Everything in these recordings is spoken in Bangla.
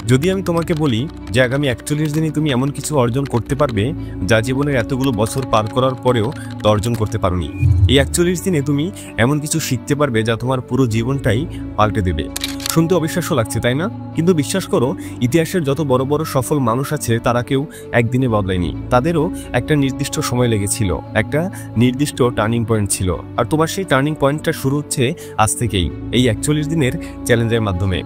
যদি আমি তোমাকে বলি যে আগামী ৪১ দিনে তুমি এমন কিছু অর্জন করতে পারবে যা জীবনের এতগুলো বছর পার করার পরেও তা অর্জন করতে পারোনি, এই ৪১ দিনে তুমি এমন কিছু শিখতে পারবে যা তোমার পুরো জীবনটাই পাল্টে দেবে। শুনতে অবিশ্বাস্য লাগছে, তাই না? কিন্তু বিশ্বাস করো, ইতিহাসের যত বড় বড় সফল মানুষ আছে তারা কেউ একদিনে বদলায়নি। তাদেরও একটা নির্দিষ্ট সময় লেগেছিল, একটা নির্দিষ্ট টার্নিং পয়েন্ট ছিল। আর তোমার সেই টার্নিং পয়েন্টটা শুরু হচ্ছে আজ থেকেই, এই ৪১ দিনের চ্যালেঞ্জের মাধ্যমে।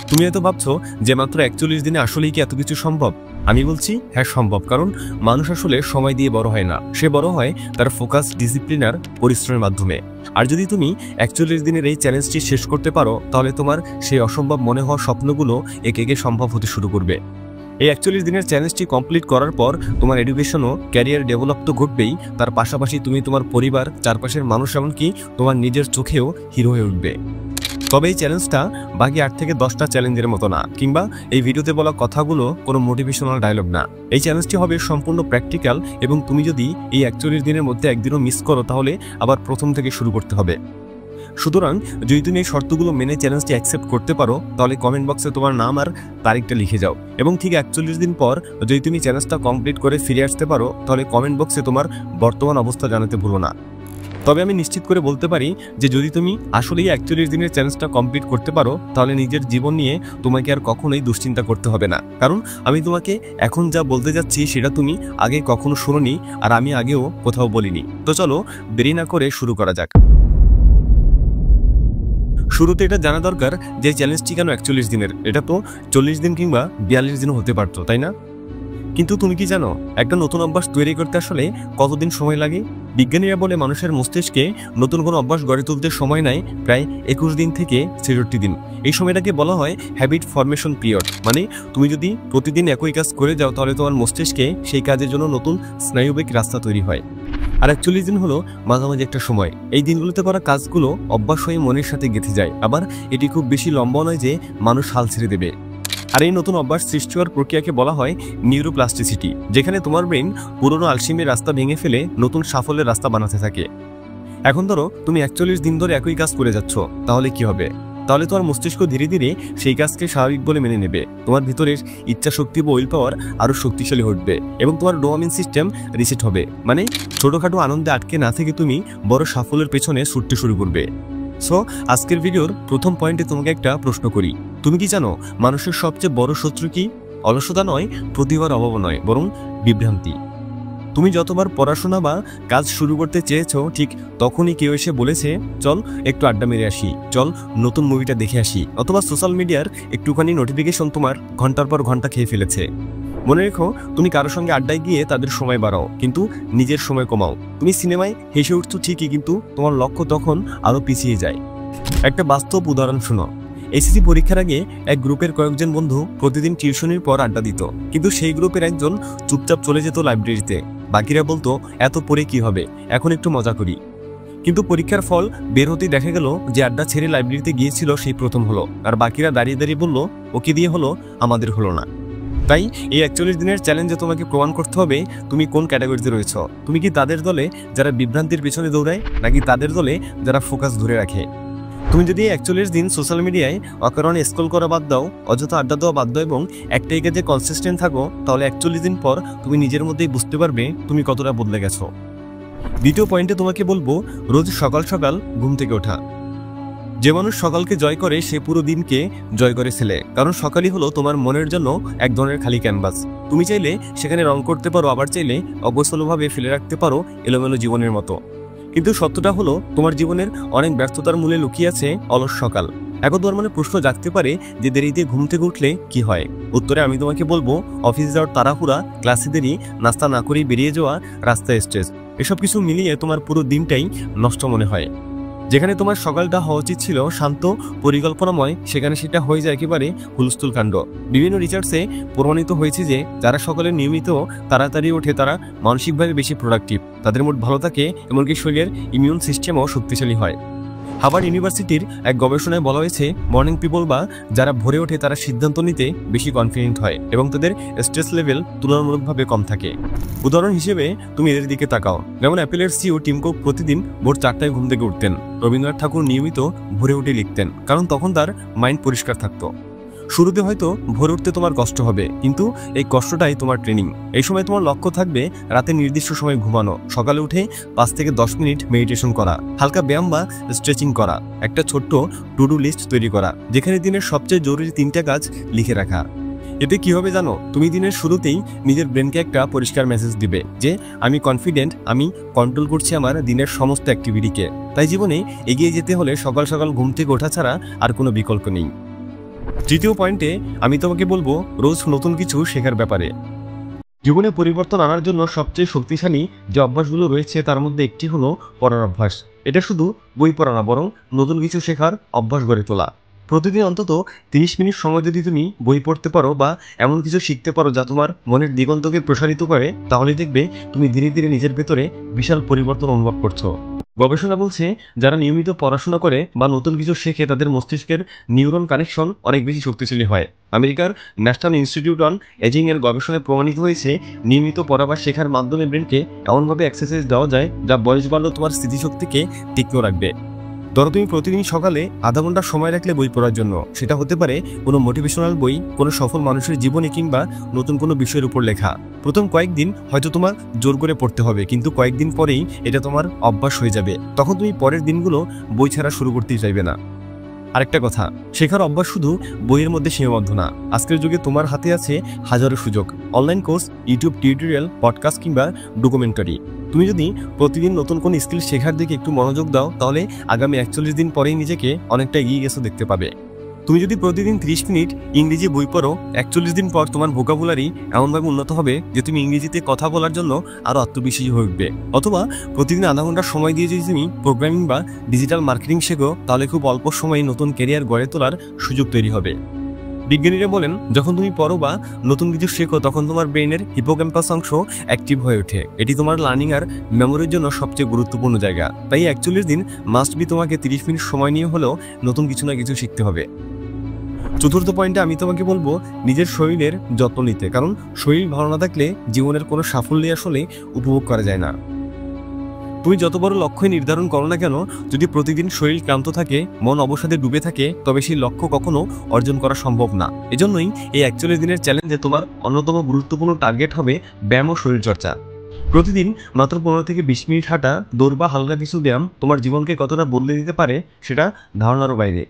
তুমি হয়তো ভাবছো যে মাত্র ৪১ দিনে আসলেই কি এত কিছু সম্ভব? আমি বলছি হ্যাঁ, সম্ভব। কারণ মানুষ আসলে সময় দিয়ে বড় হয় না, সে বড় হয় তার ফোকাস, ডিসিপ্লিন আর পরিশ্রমের মাধ্যমে। আর যদি তুমি ৪১ দিনের এই চ্যালেঞ্জটি শেষ করতে পারো, তাহলে তোমার সেই অসম্ভব মনে হওয়া স্বপ্নগুলো একে একে সম্ভব হতে শুরু করবে। এই ৪১ দিনের চ্যালেঞ্জটি কমপ্লিট করার পর তোমার এডুকেশন ও ক্যারিয়ার ডেভেলপ তো ঘটবেই, তার পাশাপাশি তুমি তোমার পরিবার, চারপাশের মানুষ, এমনকি তোমার নিজের চোখেও হিরো হয়ে উঠবে। তবে এই চ্যালেঞ্জটা বাকি ৮ থেকে ১০টা চ্যালেঞ্জের মতো না, কিংবা এই ভিডিওতে বলা কথাগুলো কোনো মোটিভেশনাল ডায়লগ না। এই চ্যালেঞ্জটি হবে সম্পূর্ণ প্র্যাকটিক্যাল, এবং তুমি যদি এই ৪১ দিনের মধ্যে একদিনও মিস করো তাহলে আবার প্রথম থেকে শুরু করতে হবে। সুতরাং যদি তুমি এই শর্তগুলো মেনে চ্যালেঞ্জটি অ্যাকসেপ্ট করতে পারো, তাহলে কমেন্ট বক্সে তোমার নাম আর তারিখটা লিখে যাও। এবং ঠিক ৪১ দিন পর যদি তুমি চ্যালেঞ্জটা কমপ্লিট করে ফিরে আসতে পারো, তাহলে কমেন্ট বক্সে তোমার বর্তমান অবস্থা জানাতে ভুলো না। তবে আমি নিশ্চিত করে বলতে পারি যে যদি তুমি আসলেই ৪১ দিনের চ্যালেঞ্জটা কমপ্লিট করতে পারো, তাহলে নিজের জীবন নিয়ে তোমাকে আর কখনোই দুশ্চিন্তা করতে হবে না। কারণ আমি তোমাকে এখন যা বলতে যাচ্ছি সেটা তুমি আগে কখনো শোনোনি, আর আমি আগেও কোথাও বলিনি। তো চলো দেরি না করে শুরু করা যাক। শুরুতে এটা জানা দরকার যে চ্যালেঞ্জটি কেন ৪১ দিনের। এটা তো ৪০ দিন কিংবা ৪২ দিনও হতে পারতো, তাই না? কিন্তু তুমি কি জানো একটা নতুন অভ্যাস তৈরি করতে আসলে কতদিন সময় লাগে? বিজ্ঞানীরা বলে মানুষের মস্তিষ্কে নতুন কোনো অভ্যাস গড়ে তুলতে সময় নেয় প্রায় ২১ দিন থেকে ৬৬ দিন। এই সময়টাকে বলা হয় হ্যাবিট ফরমেশন পিরিয়ড। মানে তুমি যদি প্রতিদিন একই কাজ করে যাও, তাহলে তোমার মস্তিষ্কে সেই কাজের জন্য নতুন স্নায়ুবিক রাস্তা তৈরি হয়। আর ৪১ দিন হলো মাঝামাঝি একটা সময়। এই দিনগুলোতে করা কাজগুলো অভ্যাস হয়ে মনের সাথে গেঁথে যায়। আবার এটি খুব বেশি লম্বা নয় যে মানুষ হাল ছেড়ে দেবে। আর এই নতুন অভ্যাস সৃষ্টি হওয়ার প্রক্রিয়াকে বলা হয় নিউরোপ্লাস্টিসিটি, যেখানে তোমার ব্রেন পুরনো আলসেমির রাস্তা ভেঙে ফেলে নতুন সাফল্যের রাস্তা বানাতে থাকে। এখন ধরো তুমি ৪১ দিন ধরে একই কাজ করে যাচ্ছ, তাহলে কি হবে? তাহলে তোমার মস্তিষ্ক ধীরে ধীরে সেই কাজকে স্বাভাবিক বলে মেনে নেবে। তোমার ভিতরের ইচ্ছা শক্তি বা উইল পাওয়ার আরও শক্তিশালী উঠবে, এবং তোমার ডোপামিন সিস্টেম রিসেট হবে। মানে ছোটখাটো আনন্দে আটকে না থেকে তুমি বড় সাফল্যের পেছনে ছুটতে শুরু করবে। সো আজকের ভিডিওর প্রথম পয়েন্টে তোমাকে একটা প্রশ্ন করি। তুমি কি জানো মানুষের সবচেয়ে বড় শত্রু কি? অলসতা নয়, প্রতিভার অভাব নয়, বরং বিভ্রান্তি। তুমি যতবার পড়াশোনা বা কাজ শুরু করতে চেয়েছো, ঠিক তখনই কেউ এসে বলেছে চল একটু আড্ডা মেরে আসি, চল নতুন মুভিটা দেখে আসি, অথবা সোশ্যাল মিডিয়ার একটুখানি নোটিফিকেশন তোমার ঘন্টার পর ঘন্টা খেয়ে ফেলেছে। মনে রেখো, তুমি কারোর সঙ্গে আড্ডায় গিয়ে তাদের সময় বাড়াও, কিন্তু নিজের সময় কমাও। তুমি সিনেমায় হেসে উঠছো ঠিকই, কিন্তু তোমার লক্ষ্য তখন আরও পিছিয়ে যায়। একটা বাস্তব উদাহরণ শোনো। এসএসসি পরীক্ষার আগে এক গ্রুপের কয়েকজন বন্ধু প্রতিদিন টিউশনির পর আড্ডা দিত, কিন্তু সেই গ্রুপের একজন চুপচাপ চলে যেত লাইব্রেরিতে। বাকিরা বলতো এত পড়ে কি হবে, এখন একটু মজা করি। কিন্তু পরীক্ষার ফল বের হতেই দেখা গেল যে আড্ডা ছেড়ে লাইব্রেরিতে গিয়েছিল সেই প্রথম হলো, আর বাকিরা দাঁড়িয়ে দাঁড়িয়ে বলল ওকে দিয়ে হলো, আমাদের হলো না। তাই এই ৪১ দিনের চ্যালেঞ্জে তোমাকে প্রমাণ করতে হবে তুমি কোন ক্যাটাগরিতে রয়েছ। তুমি কি তাদের দলে যারা বিভ্রান্তির পেছনে দৌড়ায়, নাকি তাদের দলে যারা ফোকাস ধরে রাখে? তুমি যদি ৪১ দিন সোশ্যাল মিডিয়ায় অকারণে স্ক্রল করা বাদ দাও, অযথা আড্ডা দেওয়া বাদ দাও, এবং একটাই কাজে কনসিস্টেন্ট থাকো, তাহলে ৪১ দিন পর তুমি নিজের মধ্যেই বুঝতে পারবে তুমি কতটা বদলে গেছো। দ্বিতীয় পয়েন্টে তোমাকে বলবো রোজ সকাল সকাল ঘুম থেকে ওঠা। যে মানুষ সকালকে জয় করে সে পুরো দিনকে জয় করে ফেলে। কারণ সকালই হলো তোমার মনের জন্য এক ধরনের খালি ক্যানভাস। তুমি চাইলে সেখানে রং করতে পারো, আবার চাইলে অগোছালোভাবে ফেলে রাখতে পারো এলোমেলো জীবনের মতো। কিন্তু সত্যটা হলো তোমার জীবনের অনেক ব্যস্ততার মূলে লুকিয়ে আছে অলস সকাল। এখন তোমার মনে প্রশ্ন জাগতে পারে যে দেরিতে ঘুম থেকে উঠলে কি হয়? উত্তরে আমি তোমাকে বলবো অফিস যাওয়ার তাড়াহুড়া, ক্লাসে দেরি, নাস্তা না করেই বেরিয়ে যাওয়া, রাস্তায় স্ট্রেস, এসব কিছু মিলিয়ে তোমার পুরো দিনটাই নষ্ট মনে হয়। যেখানে তোমার সকালটা হওয়া উচিত ছিল শান্ত, পরিকল্পনাময়, সেখানে সেটা হয়ে যায় একেবারে হুলস্থুল কাণ্ড। বিভিন্ন রিসার্চে প্রমাণিত হয়েছে যে যারা সকালে নিয়মিত তাড়াতাড়ি ওঠে তারা মানসিকভাবে বেশি প্রোডাক্টিভ, তাদের মুড ভালো থাকে, এমনকি শরীরের ইমিউন সিস্টেমও শক্তিশালী হয়। হার্ভার্ড ইউনিভার্সিটির এক গবেষণায় বলা হয়েছে মর্নিং পিপল বা যারা ভোরে ওঠে তারা সিদ্ধান্ত নিতে বেশি কনফিডেন্ট হয় এবং তাদের স্ট্রেস লেভেল তুলনামূলকভাবে কম থাকে। উদাহরণ হিসেবে তুমি এদের দিকে তাকাও। যেমন অ্যাপেলের সিইও টিম কুক প্রতিদিন ভোর 4টায় ঘুম থেকে উঠতেন। রবীন্দ্রনাথ ঠাকুর নিয়মিত ভোরে উঠে লিখতেন, কারণ তখন তার মাইন্ড পরিষ্কার থাকতো। শুরুতে হয়তো ভোর উঠতে তোমার কষ্ট হবে, কিন্তু এই কষ্টটাই তোমার ট্রেনিং। এই সময় তোমার লক্ষ্য থাকবে রাতে নির্দিষ্ট সময় ঘুমানো, সকালে উঠে 5 থেকে 10 মিনিট মেডিটেশন করা, হালকা ব্যায়াম বা স্ট্রেচিং করা, একটা ছোট্ট টু ডু লিস্ট তৈরি করা যেখানে দিনের সবচেয়ে জরুরি 3টা কাজ লিখে রাখা। এতে কি হবে জানো, তুমি দিনের শুরুতেই নিজের ব্রেনকে একটা পরিষ্কার মেসেজ দিবে যে আমি কনফিডেন্ট, আমি কন্ট্রোল করছি আমার দিনের সমস্ত অ্যাক্টিভিটিকে। তাই জীবনে এগিয়ে যেতে হলে সকাল সকাল ঘুম থেকে ওঠা ছাড়া আর কোনো বিকল্প নেই। তৃতীয় পয়েন্টে আমি তোমাকে বলবো রোজ নতুন কিছু শেখার ব্যাপারে। জীবনে পরিবর্তন আনার জন্য সবচেয়ে শক্তিশালী যে অভ্যাসগুলো রয়েছে তার মধ্যে একটি হলো পড়ার অভ্যাস। এটা শুধু বই পড়া না, বরং নতুন কিছু শেখার অভ্যাস গড়ে তোলা। প্রতিদিন অন্তত 30 মিনিট সময় যদি তুমি বই পড়তে পারো বা এমন কিছু শিখতে পারো যা তোমার মনের দিগন্তকে প্রসারিত করে, তাহলে দেখবে তুমি ধীরে ধীরে নিজের ভেতরে বিশাল পরিবর্তন অনুভব করছো। গবেষণা বলছে যারা নিয়মিত পড়াশোনা করে বা নতুন কিছু শেখে তাদের মস্তিষ্কের নিউরন কানেকশন অনেক বেশি শক্তিশালী হয়। আমেরিকার ন্যাশনাল ইনস্টিটিউট অন এজিং এর গবেষণায় প্রমাণিত হয়েছে নিয়মিত পড়া বা শেখার মাধ্যমে ব্রেনকে এমনভাবে এক্সারসাইজ দেওয়া যায় যা বয়স বাড়লেও তোমার স্মৃতিশক্তিকে তীক্ষ্ণ রাখবে। ধরো তুমি প্রতিদিন সকালে আধা ঘন্টা সময় রাখলে বই পড়ার জন্য, সেটা হতে পারে কোনো মোটিভেশনাল বই, কোনো সফল মানুষের জীবনী কিংবা নতুন কোনো বিষয়ের উপর লেখা। প্রথম কয়েকদিন হয়তো তোমার জোর করে পড়তে হবে, কিন্তু কয়েকদিন পরেই এটা তোমার অভ্যাস হয়ে যাবে। তখন তুমি পরের দিনগুলো বই ছাড়া শুরু করতেই চাইবে না। আরেকটা কথা, শেখার অভ্যাস শুধু বইয়ের মধ্যে সীমাবদ্ধ না। আজকের যুগে তোমার হাতে আছে হাজারো সুযোগ, online course, YouTube tutorial, podcast কিংবা ডকুমেন্টারি। তুমি যদি প্রতিদিন নতুন কোনো স্কিল শেখার দিকে একটু মনোযোগ দাও, তাহলে আগামী 41 দিন পরেই নিজেকে অনেকটা এগিয়ে গেছো দেখতে পাবে। তুমি যদি প্রতিদিন 30 মিনিট ইংরেজি বই পড়ো, 41 দিন পর তোমার ভোকাবুলারি এমনভাবে উন্নত হবে যে তুমি ইংরেজিতে কথা বলার জন্য আরও আত্মবিশ্বাসী হয়ে উঠবে। অথবা প্রতিদিন আধা ঘন্টা সময় দিয়ে যদি তুমি প্রোগ্রামিং বা ডিজিটাল মার্কেটিং শেখো, তাহলে খুব অল্প সময়ে নতুন ক্যারিয়ার গড়ে তোলার সুযোগ তৈরি হবে। বিজ্ঞানীরা বলেন যখন তুমি পড়ো বা নতুন কিছু শেখো তখন তোমার ব্রেনের হিপোক্যাম্পাস অংশ অ্যাক্টিভ হয়ে ওঠে। এটি তোমার লার্নিং আর মেমোরির জন্য সবচেয়ে গুরুত্বপূর্ণ জায়গা। তাই 41 দিন মাস্ট বি তোমাকে 30 মিনিট সময় নিয়ে হলেও নতুন কিছু না কিছু শিখতে হবে। চতুর্থ পয়েন্টে আমি তোমাকে বলবো নিজের শরীরের যত্ন নিতে, কারণ শরীর ভালো না থাকলে জীবনের কোনো সাফল্য আসলে উপভোগ করা যায় না। তুমি যত বড় লক্ষ্য নির্ধারণ করো না কেন, যদি প্রতিদিন শরীর ক্লান্ত থাকে, মন অবসাদে ডুবে থাকে, তবে সেই লক্ষ্য কখনো অর্জন করা সম্ভব না। এজন্যই এই 41 দিনের চ্যালেঞ্জে তোমার অন্যতম গুরুত্বপূর্ণ টার্গেট হবে ব্যায়াম ও শরীরচর্চা। প্রতিদিন মাত্র 15 থেকে 20 মিনিট হাঁটা, দৌড় বা হালকা কিছু ব্যায়াম তোমার জীবনকে কতটা বদলে দিতে পারে সেটা ধারণারও বাইরে।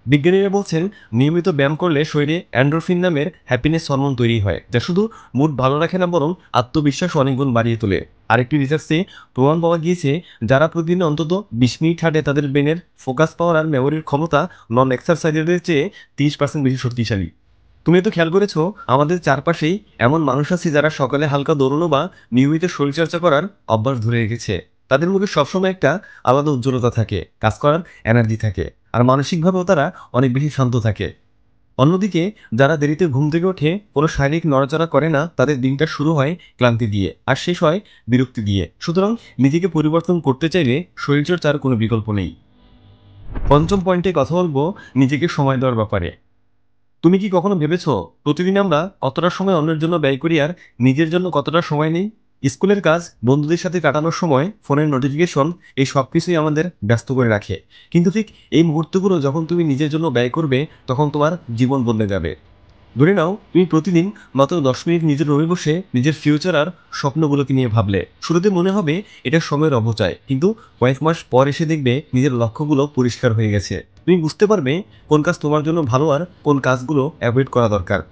বিজ্ঞানীরা বলছেন নিয়মিত ব্যায়াম করলে শরীরে এন্ডোরফিন নামের হ্যাপিনেস হরমোন তৈরি হয়, যা শুধু মুড ভালো রাখে না, বরং আত্মবিশ্বাস অনেক গুণ বাড়িয়ে তোলে। আরেকটি রিসার্চে প্রমাণ পাওয়া গিয়েছে যারা প্রতিদিন অন্তত 20 মিনিট হাঁটে তাদের ব্রেনের ফোকাস পাওয়ার আর মেমোরির ক্ষমতা নন এক্সারসাইজারদের চেয়ে 30% বেশি শক্তিশালী। তুমি তো খেয়াল করেছো আমাদের চারপাশেই এমন মানুষ আছে যারা সকালে হালকা দৌড়ানো বা নিয়মিত শরীরচর্চা করার অভ্যাস ধরে রেখেছে। তাদের মুখে সবসময় একটা আলাদা উজ্জ্বলতা থাকে, কাজ করার এনার্জি থাকে, আর মানসিকভাবেও তারা অনেক বেশি শান্ত থাকে। অন্যদিকে যারা দেরিতে ঘুম থেকে ওঠে, কোনো শারীরিক নড়াচড়া করে না, তাদের দিনটা শুরু হয় ক্লান্তি দিয়ে আর শেষ হয় বিরক্তি দিয়ে। সুতরাং নিজেকে পরিবর্তন করতে চাইলে শরীরচর্চার কোনো বিকল্প নেই। পঞ্চম পয়েন্টে কথা বলবো নিজেকে সময় দেওয়ার ব্যাপারে। তুমি কি কখনো ভেবেছো প্রতিদিন আমরা কতটা সময় অন্যের জন্য ব্যয় করি আর নিজের জন্য কতটা সময় নেই? স্কুলের কাজ, বন্ধুদের সাথে কাটানোর সময়, ফোনের নোটিফিকেশন, এই সব কিছুই আমাদের ব্যস্ত করে রাখে। কিন্তু ঠিক এই মুহূর্তগুলো যখন তুমি নিজের জন্য ব্যয় করবে, তখন তোমার জীবন বদলে যাবে। ধরে নাও তুমি প্রতিদিন মাত্র 10 মিনিট নিজের রুমে বসে নিজের ফিউচার আর স্বপ্নগুলোকে নিয়ে ভাবলে। শুরুতে মনে হবে এটা সময়ের অপচয়, কিন্তু কয়েক মাস পর এসে দেখবে নিজের লক্ষ্যগুলো পরিষ্কার হয়ে গেছে। তুমি বুঝতে পারবে কোন কাজ তোমার জন্য ভালো আর কোন কাজগুলো অ্যাভয়েড করা দরকার।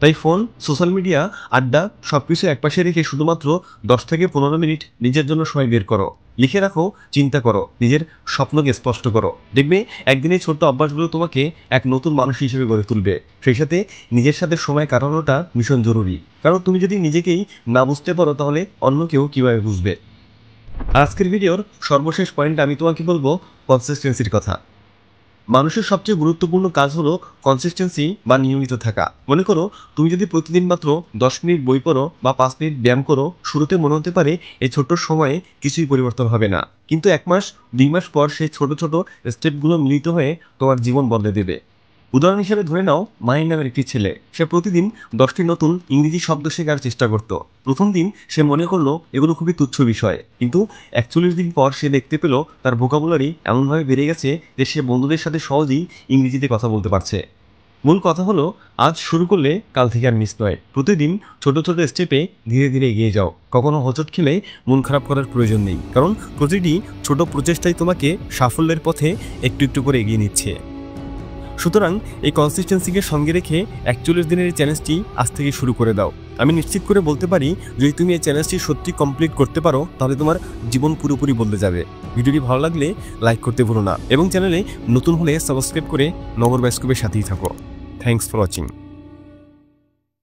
তাই ফোন, সোশ্যাল মিডিয়া, আড্ডা সবকিছু একপাশে রেখে শুধুমাত্র 10 থেকে 15 মিনিট নিজের জন্য সময় বের করো। লিখে রাখো, চিন্তা করো, নিজের স্বপ্নকে স্পষ্ট করো। দেখবে একদিন এই ছোট্ট অভ্যাসগুলো তোমাকে এক নতুন মানুষ হিসেবে গড়ে তুলবে। সেই সাথে নিজের সাথে সময় কাটানোটা ভীষণ জরুরি, কারণ তুমি যদি নিজেকেই না বুঝতে পারো তাহলে অন্য কেউ কীভাবে বুঝবে। আজকের ভিডিওর সর্বশেষ পয়েন্ট আমি তোমাকে বলবো কনসিস্টেন্সির কথা। মানুষের সবচেয়ে গুরুত্বপূর্ণ কাজ হলো কনসিস্টেন্সি বা নিয়মিত থাকা। মনে করো তুমি যদি প্রতিদিন মাত্র 10 মিনিট বই পড়ো বা 5 মিনিট ব্যায়াম করো, শুরুতে মনে হতে পারে এই ছোট্ট সময়ে কিছুই পরিবর্তন হবে না, কিন্তু 1 মাস 2 মাস পর সেই ছোট ছোট স্টেপগুলো মিলিত হয়ে তোমার জীবন বদলে দেবে। উদাহরণ হিসেবে ধরে নাও মাহিন নামের একটি ছেলে। সে প্রতিদিন 10টি নতুন ইংরেজি শব্দ শেখার চেষ্টা করত। প্রথম দিন সে মনে করলো এগুলো খুবই তুচ্ছ বিষয়, কিন্তু 41 দিন পর সে দেখতে পেল তার ভোকাবুলারি এমনভাবে বেড়ে গেছে যে সে বন্ধুদের সাথে সহজেই ইংরেজিতে কথা বলতে পারছে। মূল কথা হলো, আজ শুরু করলে কাল থেকে আর মিস নয়। প্রতিদিন ছোট ছোট স্টেপে ধীরে ধীরে এগিয়ে যাও। কখনো হোঁচট খেলে মন খারাপ করার প্রয়োজন নেই, কারণ প্রতিটি ছোট প্রচেষ্টাই তোমাকে সাফল্যের পথে একটু একটু করে এগিয়ে নিচ্ছে। সুতরাং এই কনসিস্টেন্সিকে সঙ্গে রেখে 41 দিনের এই চ্যালেঞ্জটি আজ থেকে শুরু করে দাও। আমি নিশ্চিত করে বলতে পারি, যদি তুমি এই চ্যালেঞ্জটি সত্যি কমপ্লিট করতে পারো, তাহলে তোমার জীবন পুরোপুরি বদলে যাবে। ভিডিওটি ভালো লাগলে লাইক করতে ভুলো না, এবং চ্যানেলে নতুন হলে সাবস্ক্রাইব করে নগর বায়োস্কোপের সাথেই থাকো। Thanks for watching.